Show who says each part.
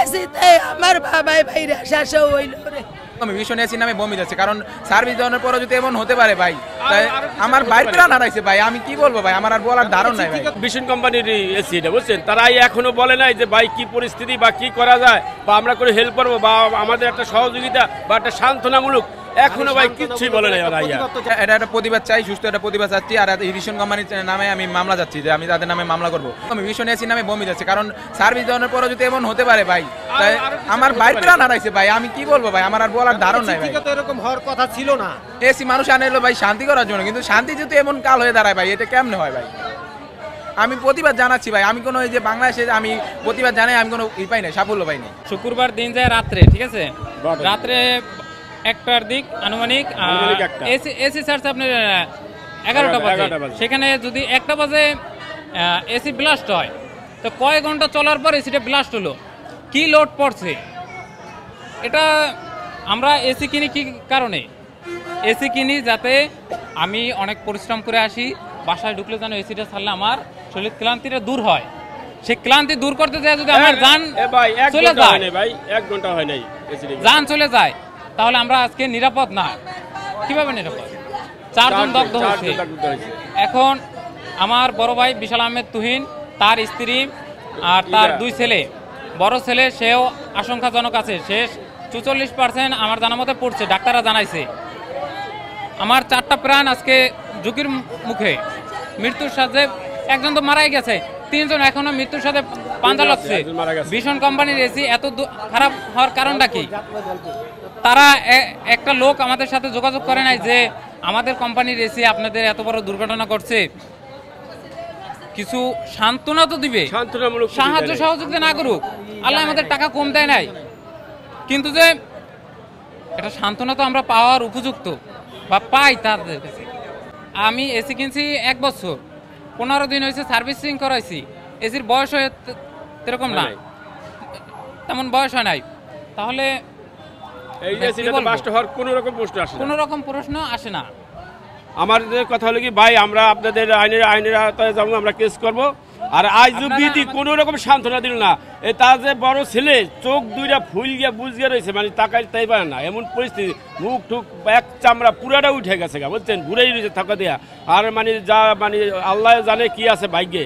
Speaker 1: এসিতে আমার বাবাই বাইরে শেষ হইল রে।
Speaker 2: আমি ভীষণ এসি নামে বমি যাচ্ছে, কারণ সার্ভিস দেওয়ার পরও যদি এমন হতে পারে ভাই, তাই আমার বাইর প্রাণ হারাইছে ভাই। আমি কি বলবো ভাই, আমার আর বলার ধারণ নাই ভাই।
Speaker 3: ভীষণ কোম্পানির এসি এটা বুঝছেন, তারাই এখনো বলে নাই যে ভাই কি পরিস্থিতি বা কি করা যায় বা আমরা করে হেল্প করবো বা আমাদের একটা সহযোগিতা বা একটা সান্ত্বনামূলক এখনো ভাই কিচ্ছুই বলে নাই।
Speaker 2: এটা একটা প্রতিবাদ চাই, সুস্থ একটা প্রতিবাদ চাচ্ছি। আর ভীষণ কোম্পানির নামে আমি মামলা যাচ্ছি, যে আমি তাদের নামে মামলা করবো। আমি ভীষণ এসি নামে বমি যাচ্ছে, কারণ সার্ভিস দেওয়ার পরও যদি এমন হতে পারে ভাই, তাই আমার বাইর প্রাণ হারাইছে ভাই। আমি কি বলবো ভাই, আমার আর বলার ধারণ নাই ভাই।
Speaker 4: এরকম হওয়ার কথা ছিল না।
Speaker 2: এসি মানুষ আনে এলো ভাই শান্তি করার জন্য, কিন্তু শান্তি যদি এমন কাল হয়ে দাঁড়ায় ভাই, এটা কেমনে হয় ভাই? আমি প্রতিবাদ জানাচ্ছি ভাই। আমি কোনো এই যে বাংলাদেশে আমি প্রতিবাদ জানাই, আমি কোনো ই পাই নাই, সাফল্য পাই নাই।
Speaker 5: শুক্রবার দিন যায় রাত্রে, ঠিক আছে, রাত্রে 1টার দিক আনুমানিক এসি চার্জ আপনার 11টা বাজে। সেখানে যদি 1টা বাজে এসি ব্লাস্ট হয়, তো কয়েক ঘন্টা চলার পর এসিটা ব্লাস্ট হলো, কি লোড পড়ছে? এটা আমরা এসি কিনি কি কারণে? এসি কিনি যাতে আমি অনেক পরিশ্রম করে আসি, বাসায় ঢুকলে যেন এসিটা ছাড়লে আমার শরীর ক্লান্তিটা দূর হয়। সেই ক্লান্তি দূর করতে যায় যদি আমার যান চলে যায়, যান চলে যায়, তাহলে আমরা আজকে নিরাপদ না। কিভাবে নিরাপদ? 4 জন দগ্ধ হয়েছে। এখন আমার বড় ভাই বিশাল আহমেদ তুহিন, তার স্ত্রী আর তার 2 ছেলে, বড় ছেলে সেও আশঙ্কাজনক আছে, সে 44% আমার জানা মতে পড়ছে, ডাক্তাররা জানাইছে। আমার 4টা প্রাণ আজকে ঝুঁকির মুখে, মৃত্যুর সাথে। একজন তো মারাই গেছে, 3 জন এখনো মৃত্যুর সাথে পাঞ্জা লাগছে। ভীষণ কোম্পানির এসি এত খারাপ হওয়ার কারণটা কি? তারা একটা লোক আমাদের সাথে যোগাযোগ করে নাই যে আমাদের কোম্পানির এসি আপনাদের এত বড় দুর্ঘটনা করছে, কিছু সান্ত্বনা তো দিবে, সাহায্য সহযোগিতা না করুক। আল্লাহ আমাদের টাকা কম দেয় নাই, কিন্তু যে এটা সান্ত্বনা তো আমরা পাওয়ার উপযুক্ত বা পাই তাদের কাছে। আমি এসি কিনছি 1 বছর, 15 দিন হয়েছে সার্ভিসিং করাইছি। এসির বয়স হয়ে এরকম না, তেমন বয়স হয় নাই, তাহলে কোনো রকম প্রশ্ন আসে না।
Speaker 3: আমাদের কথা হলো কি ভাই, আমরা আপনাদের আইনের আওতায় যাবো, আমরা কেস করবো। আর আজ যদি কোনো রকম সান্ত্বনা দিল না, তার যে বড় ছেলে চোখ 2টা ফুল গিয়ে বুঝ গিয়ে রয়েছে, মানে তাকাই তাই পারে না, এমন পরিস্থিতি, মুখ ঠুক এক চামড়া পুরাটা উঠে গেছে, বুঝছেন, ঘুরেই রয়েছে থাকা দেয়া। আর মানে যা মানে আল্লাহ জানে কি আছে ভাগ্যে।